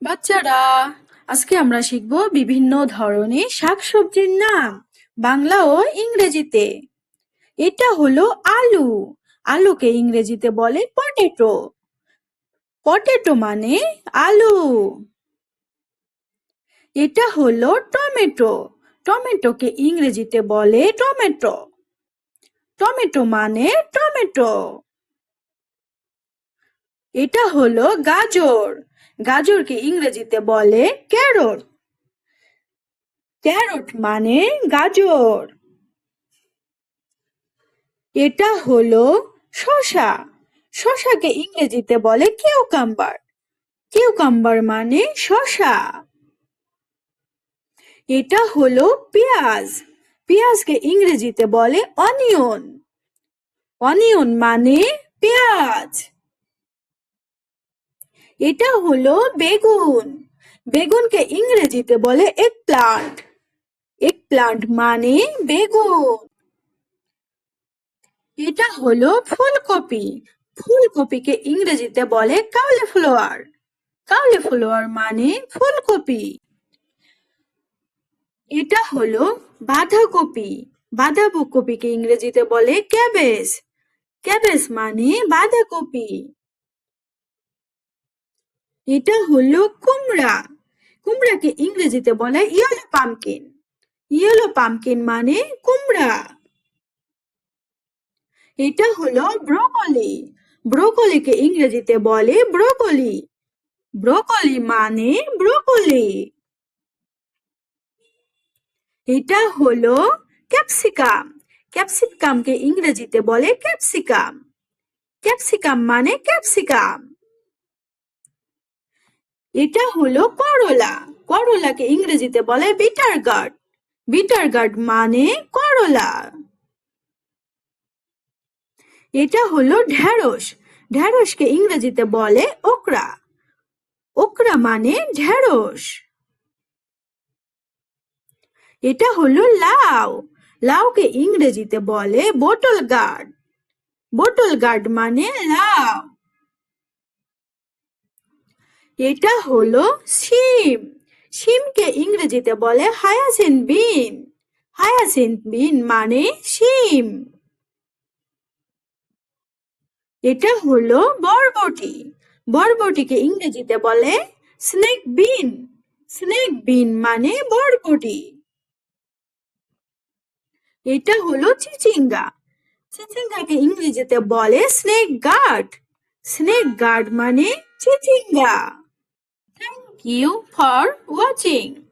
বাচ্চারা, আজকে আমরা শিখব বিভিন্ন ধরনের শাকসবজির নাম বাংলা ও ইংরেজিতে। এটা হলো আলু। আলুকে ইংরেজিতে বলে পটেটো। পটেটো মানে আলু। এটা হলো টমেটো। টমেটোকে ইংরেজিতে বলে টমেটো। টমেটো মানে টমেটো। এটা হলো গাজর। গাজরকে ইংরেজিতে বলে ক্যারট। ক্যারট মানে গাজর। এটা হলো শসা। শসাকে ইংরেজিতে বলে কিউকাম্বার। কিউকাম্বার মানে শসা। এটা হলো পেঁয়াজ। পেঁয়াজকে ইংরেজিতে বলে অনিয়ন। অনিয়ন মানে পেঁয়াজ। এটা হলো বেগুন। বেগুনকে ইংরেজিতে বলে এগপ্লান্ট। এগপ্লান্ট মানে বেগুন। এটা হলো ফুলকপি। ফুলকপিকে ইংরেজিতে বলে কাউলিফ্লাওয়ার। কাউলিফ্লাওয়ার মানে ফুলকপি। এটা হলো বাঁধাকপি। বাঁধাকপিকে ইংরেজিতে বলে ক্যাবেজ। ক্যাবেজ মানে বাঁধাকপি। এটা হলো কুমড়া। কুমড়াকে ইংরেজিতে বলে ইয়েলো পামকিন। ইয়েলো পামকিন মানে কুমড়া। এটা হলো ব্রোকলি। ব্রোকলিকে ইংরেজিতে বলে ব্রোকলি। ব্রোকলি মানে ব্রোকলি। এটা হলো ক্যাপসিকাম। ক্যাপসিকামকে ইংরেজিতে বলে ক্যাপসিকাম। ক্যাপসিকাম মানে ক্যাপসিকাম। এটা হলো করলা। করলাকে ইংরেজিতে বলে বিটার গার্ড। বিটার গার্ড মানে করলা। এটা হলো ঢেঁড়স। ঢেঁড়সকে ইংরেজিতে বলে ওকরা। ওকরা মানে ঢেঁড়স। এটা হলো লাউ। লাউকে ইংরেজিতে বলে বোটল গার্ড। বোটল গার্ড মানে লাউ। এটা হলো শিম। শিমকে ইংরেজিতে বলে হায়াসিন্থ বিন। হায়াসিন্থ বিন মানে শিম। এটা হলো বরবটি। বরবটিকে ইংরেজিতে বলে স্নেক বিন। স্নেক বিন মানে বরবটি। এটা হলো চিচিঙ্গা। চিচিঙ্গাকে ইংরেজিতে বলে স্নেক গার্ড। স্নেক গার্ড মানে চিচিঙ্গা। Thank you for watching.